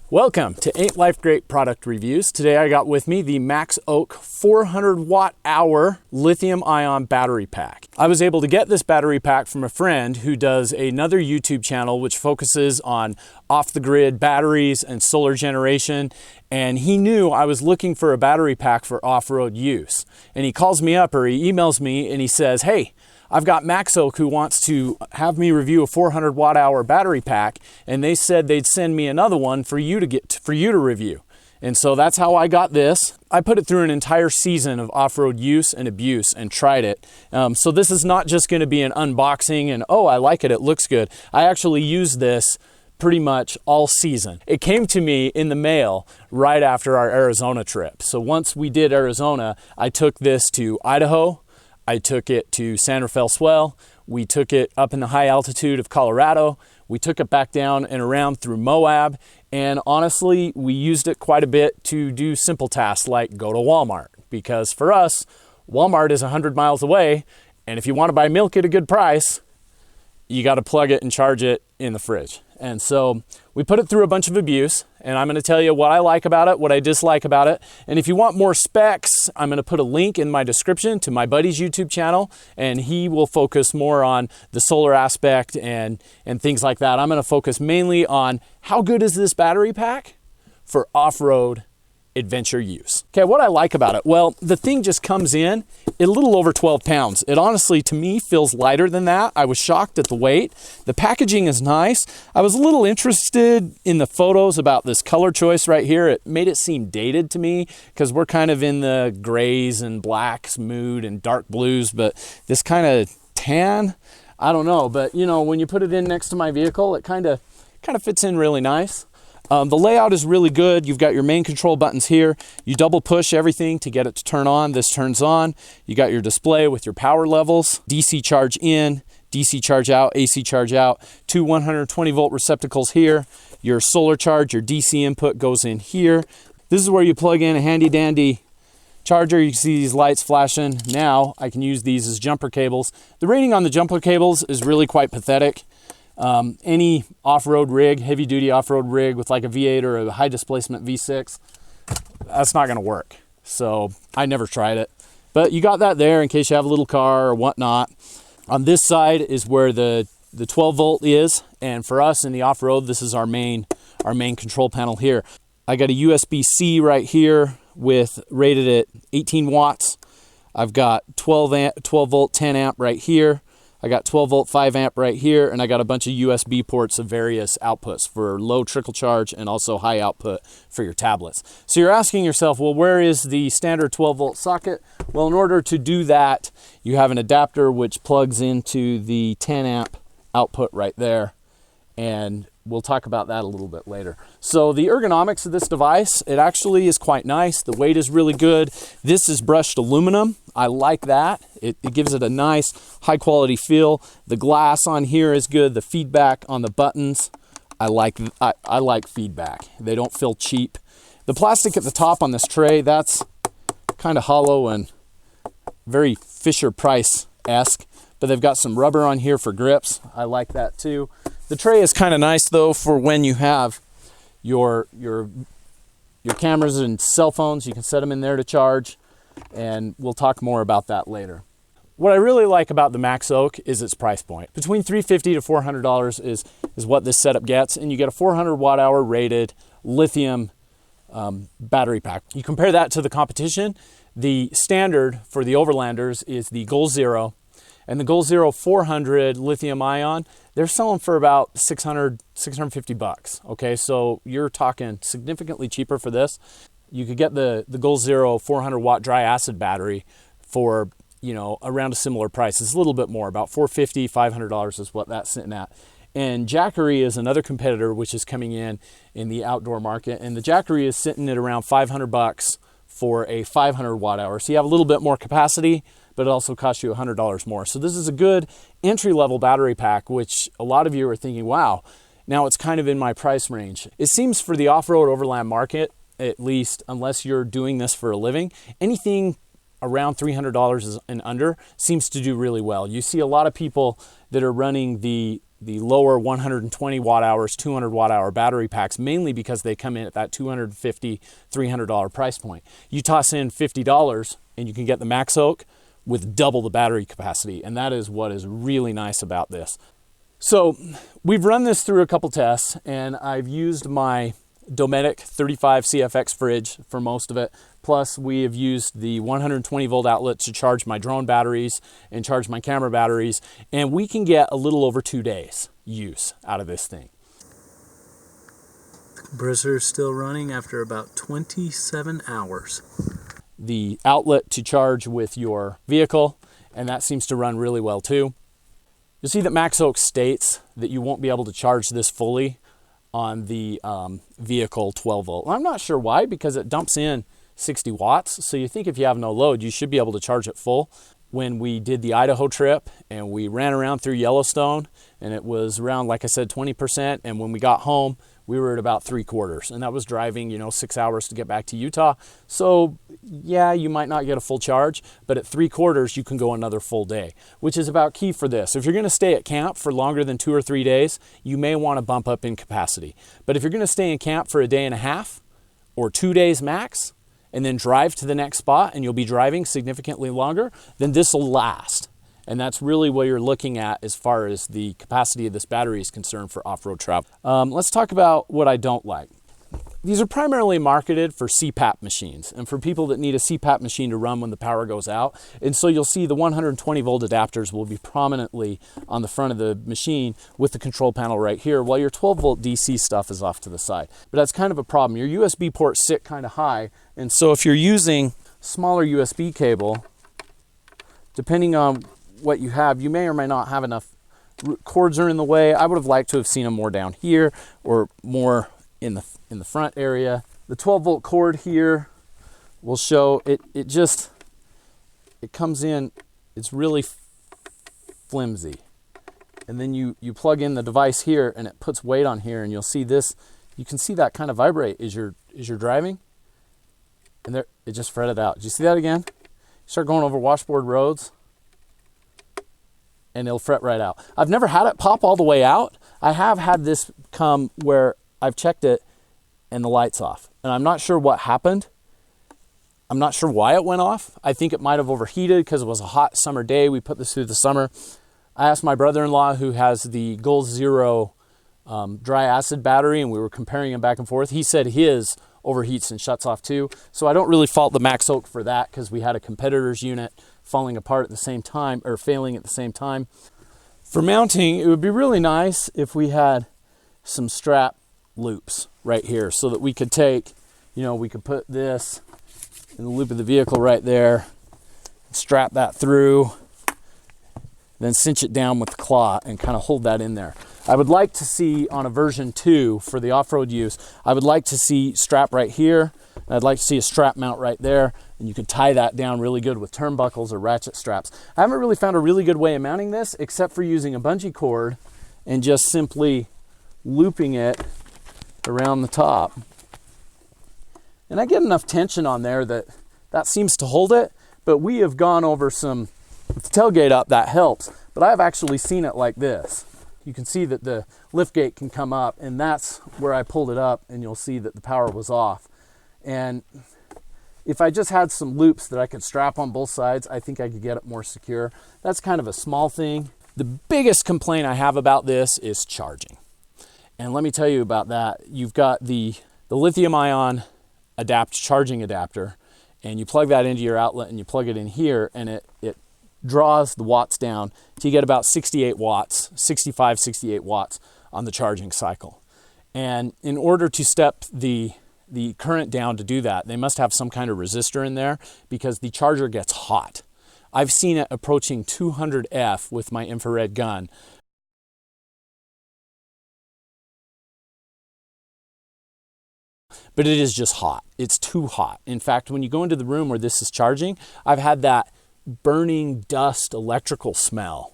Welcome to Ain't Life Great product reviews. Today I got with me the Maxoak 400 watt hour lithium ion battery pack. I was able to get this battery pack from a friend who does another YouTube channel which focuses on off the grid batteries and solar generation. And he knew I was looking for a battery pack for off-road use. And he calls me up or he emails me and he says, hey, I've got Maxoak who wants to have me review a 400 watt hour battery pack, and they said they'd send me another one for you to review. And so that's how I got this. I put it through an entire season of off-road use and abuse and tried it. So this is not just going to be an unboxing and, oh, I like it, it looks good. I actually used this pretty much all season. It came to me in the mail right after our Arizona trip. So once we did Arizona, I took this to Idaho. I took it to San Rafael Swell. We took it up in the high altitude of Colorado. We took it back down and around through Moab. And honestly, we used it quite a bit to do simple tasks like go to Walmart. Because for us, Walmart is 100 miles away. And if you want to buy milk at a good price, you got to plug it and charge it in the fridge. And so we put it through a bunch of abuse, and I'm going to tell you what I like about it, what I dislike about it. And if you want more specs, I'm going to put a link in my description to my buddy's YouTube channel, and he will focus more on the solar aspect and things like that. I'm going to focus mainly on how good is this battery pack for off-road adventure use. Okay, what I like about it, well, the thing just comes in a little over 12 pounds. It honestly, to me, feels lighter than that. I was shocked at the weight. The packaging is nice. I was a little interested in the photos about this color choice right here. It made it seem dated to me because we're kind of in the grays and blacks mood and dark blues, but this kind of tan, I don't know. But you know, when you put it in next to my vehicle, it kind of fits in really nice. The layout is really good. You've got your main control buttons here. You double push everything to get it to turn on. This turns on. You got your display with your power levels, DC charge in, DC charge out, AC charge out, two 120 volt receptacles here. Your solar charge, your DC input goes in here. This is where you plug in a handy dandy charger. You can see these lights flashing. Now I can use these as jumper cables. The rating on the jumper cables is really quite pathetic. Any off-road rig, heavy-duty off-road rig with like a V8 or a high-displacement V6, that's not going to work. So I never tried it. But you got that there in case you have a little car or whatnot. On this side is where the 12 volt is, and for us in the off-road, this is our main control panel here. I got a USB-C right here with rated at 18 watts. I've got 12 volt 10 amp right here. I got 12 volt 5 amp right here, and I got a bunch of USB ports of various outputs for low trickle charge and also high output for your tablets. So you're asking yourself, well, where is the standard 12 volt socket? Well, in order to do that, you have an adapter which plugs into the 10 amp output right there, and we'll talk about that a little bit later. So the ergonomics of this device, it actually is quite nice. The weight is really good. This is brushed aluminum. I like that. It gives it a nice high quality feel. The glass on here is good. The feedback on the buttons, I like feedback. They don't feel cheap. The plastic at the top on this tray, that's kind of hollow and very Fisher-Price-esque, but they've got some rubber on here for grips. I like that too. The tray is kind of nice though for when you have your cameras and cell phones. You can set them in there to charge, and we'll talk more about that later. What I really like about the Maxoak is its price point. Between $350 to $400 is what this setup gets, and you get a 400 watt hour rated lithium battery pack. You compare that to the competition. The standard for the Overlanders is the Goal Zero, and the Goal Zero 400 lithium ion, they're selling for about $650 bucks. Okay, so you're talking significantly cheaper for this. You could get the Goal Zero 400 watt dry acid battery for, you know, around a similar price. It's a little bit more, about $450, $500 is what that's sitting at. And Jackery is another competitor which is coming in the outdoor market, and the Jackery is sitting at around $500 for a 500 watt hour. So you have a little bit more capacity, but it also costs you $100 more. So this is a good entry-level battery pack, which a lot of you are thinking, wow, now it's kind of in my price range. It seems for the off-road overland market, at least, unless you're doing this for a living, anything around $300 and under seems to do really well. You see a lot of people that are running the the lower 120 watt hours, 200 watt hour battery packs, mainly because they come in at that $250, $300 price point. You toss in $50 and you can get the Maxoak with double the battery capacity. And that is what is really nice about this. So we've run this through a couple tests, and I've used my Dometic 35 CFX fridge for most of it. Plus we have used the 120 volt outlet to charge my drone batteries and charge my camera batteries. And we can get a little over 2 days use out of this thing. The compressor is still running after about 27 hours. The outlet to charge with your vehicle, and that seems to run really well too. You'll see that Maxoak states that you won't be able to charge this fully on the vehicle 12 volt. I'm not sure why, because it dumps in 60 watts. So you think if you have no load, you should be able to charge it full. When we did the Idaho trip and we ran around through Yellowstone, and it was around, like I said, 20%. And when we got home, we were at about 3/4. And that was driving, 6 hours to get back to Utah. So yeah, you might not get a full charge, but at 3/4, you can go another full day, which is about key for this. If you're going to stay at camp for longer than 2 or 3 days, you may want to bump up in capacity. But if you're going to stay in camp for a day and a half or 2 days max, and then drive to the next spot, and you'll be driving significantly longer, then this will last. And that's really what you're looking at as far as the capacity of this battery is concerned for off-road travel. Let's talk about what I don't like. These are primarily marketed for CPAP machines and for people that need a CPAP machine to run when the power goes out. And so you'll see the 120 volt adapters will be prominently on the front of the machine with the control panel right here, while your 12 volt DC stuff is off to the side. But that's kind of a problem. Your USB ports sit kind of high. And so if you're using smaller USB cable, depending on what you have, you may or may not have enough. Cords are in the way. I would have liked to have seen them more down here or more in the front area. The 12 volt cord here will show it comes in, it's really flimsy. And then you plug in the device here and it puts weight on here, and you'll see this, you can see that kind of vibrate as you're driving. And there, it just fretted out. Did you see that again? You start going over washboard roads and it'll fret right out. I've never had it pop all the way out. I have had this come where I've checked it and the light's off. And I'm not sure what happened. I'm not sure why it went off. I think it might have overheated because it was a hot summer day. We put this through the summer. I asked my brother-in-law, who has the Goal Zero dry acid battery, and we were comparing them back and forth. He said his overheats and shuts off too. So I don't really fault the Maxoak for that, because we had a competitor's unit falling apart at the same time, or failing at the same time. For mounting, it would be really nice if we had some strap loops right here, so that we could take, we could put this in the loop of the vehicle right there, strap that through, then cinch it down with the claw and kind of hold that in there. I would like to see on a version 2 for the off-road use, I would like to see strap right here, and I'd like to see a strap mount right there, and you could tie that down really good with turnbuckles or ratchet straps. I haven't really found a really good way of mounting this, except for using a bungee cord and just simply looping it around the top. And I get enough tension on there that seems to hold it, but we have gone over some, with the tailgate up, that helps, but I've actually seen it like this. You can see that the lift gate can come up, and that's where I pulled it up, and you'll see that the power was off. And if I just had some loops that I could strap on both sides, I think I could get it more secure. That's kind of a small thing. The biggest complaint I have about this is charging. And let me tell you about that. You've got the lithium ion charging adapter, and you plug that into your outlet and you plug it in here, and it draws the watts down to get about 68 watts, 65, 68 watts on the charging cycle. And in order to step the current down to do that, they must have some kind of resistor in there, because the charger gets hot. I've seen it approaching 200 F with my infrared gun. But it is just hot. It's too hot. In fact, when you go into the room where this is charging, I've had that burning dust electrical smell.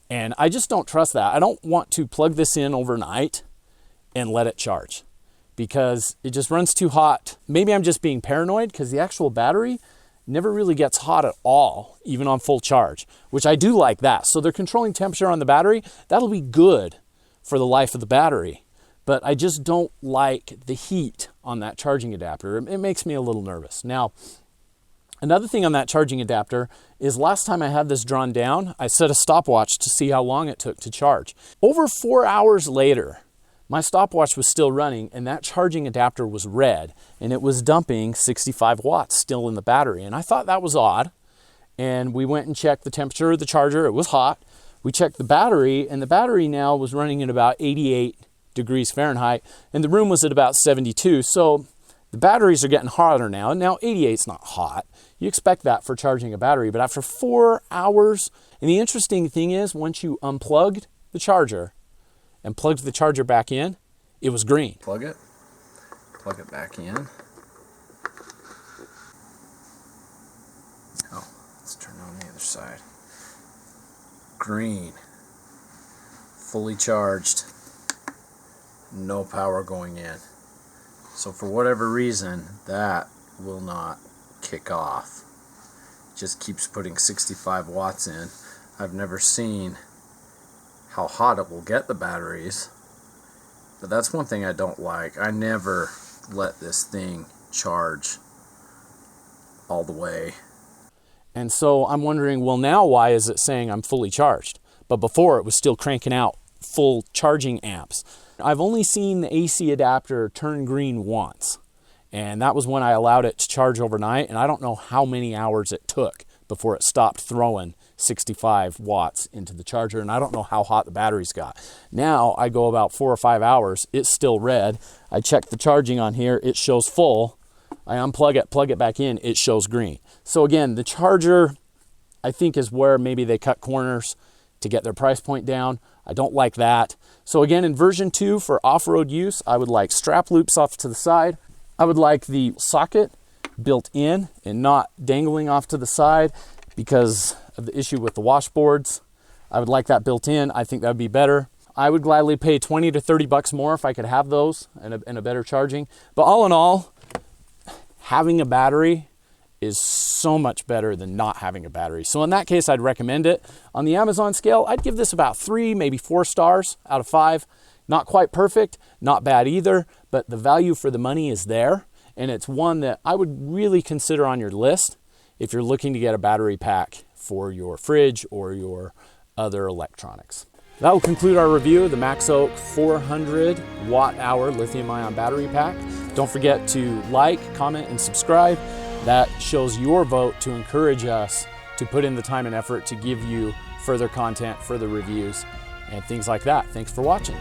And I just don't trust that. I don't want to plug this in overnight and let it charge, because it just runs too hot. Maybe I'm just being paranoid, because the actual battery never really gets hot at all, even on full charge, which I do like that. So they're controlling temperature on the battery. That'll be good for the life of the battery, but I just don't like the heat on that charging adapter. It makes me a little nervous. Now, another thing on that charging adapter is last time I had this drawn down, I set a stopwatch to see how long it took to charge. Over 4 hours later, my stopwatch was still running and that charging adapter was red and it was dumping 65 watts still in the battery. And I thought that was odd. And we went and checked the temperature of the charger. It was hot. We checked the battery and the battery now was running at about 88 degrees Fahrenheit and the room was at about 72. So the batteries are getting hotter now. Now 88 is not hot. You expect that for charging a battery, but after 4 hours, and the interesting thing is once you unplugged the charger and plugged the charger back in, it was green. Plug it back in. Oh, let's turn it on the other side. Green, fully charged, no power going in. So for whatever reason, that will not kick off. Just keeps putting 65 watts in. I've never seen how hot it will get the batteries, but that's one thing I don't like. I never let this thing charge all the way. And so I'm wondering, well, now why is it saying I'm fully charged? But before it was still cranking out full charging amps. I've only seen the AC adapter turn green once, and that was when I allowed it to charge overnight, and I don't know how many hours it took before it stopped throwing 65 watts into the charger, and I don't know how hot the batteries got. Now I go about 4 or 5 hours, it's still red. I check the charging on here, it shows full. I unplug it, plug it back in, it shows green. So again, the charger, I think, is where maybe they cut corners to get their price point down. I don't like that. So again, in version 2 for off-road use, I would like strap loops off to the side. I would like the socket built in and not dangling off to the side because of the issue with the washboards. I would like that built in. I think that would be better. I would gladly pay 20 to 30 bucks more if I could have those and a better charging. But all in all, having a battery is so much better than not having a battery. So in that case, I'd recommend it. On the Amazon scale, I'd give this about 3, maybe 4 stars out of 5. Not quite perfect, not bad either, but the value for the money is there. And it's one that I would really consider on your list if you're looking to get a battery pack for your fridge or your other electronics. That will conclude our review of the Maxoak 400 watt-hour lithium-ion battery pack. Don't forget to like, comment, and subscribe. That shows your vote to encourage us to put in the time and effort to give you further content, further reviews, and things like that. Thanks for watching.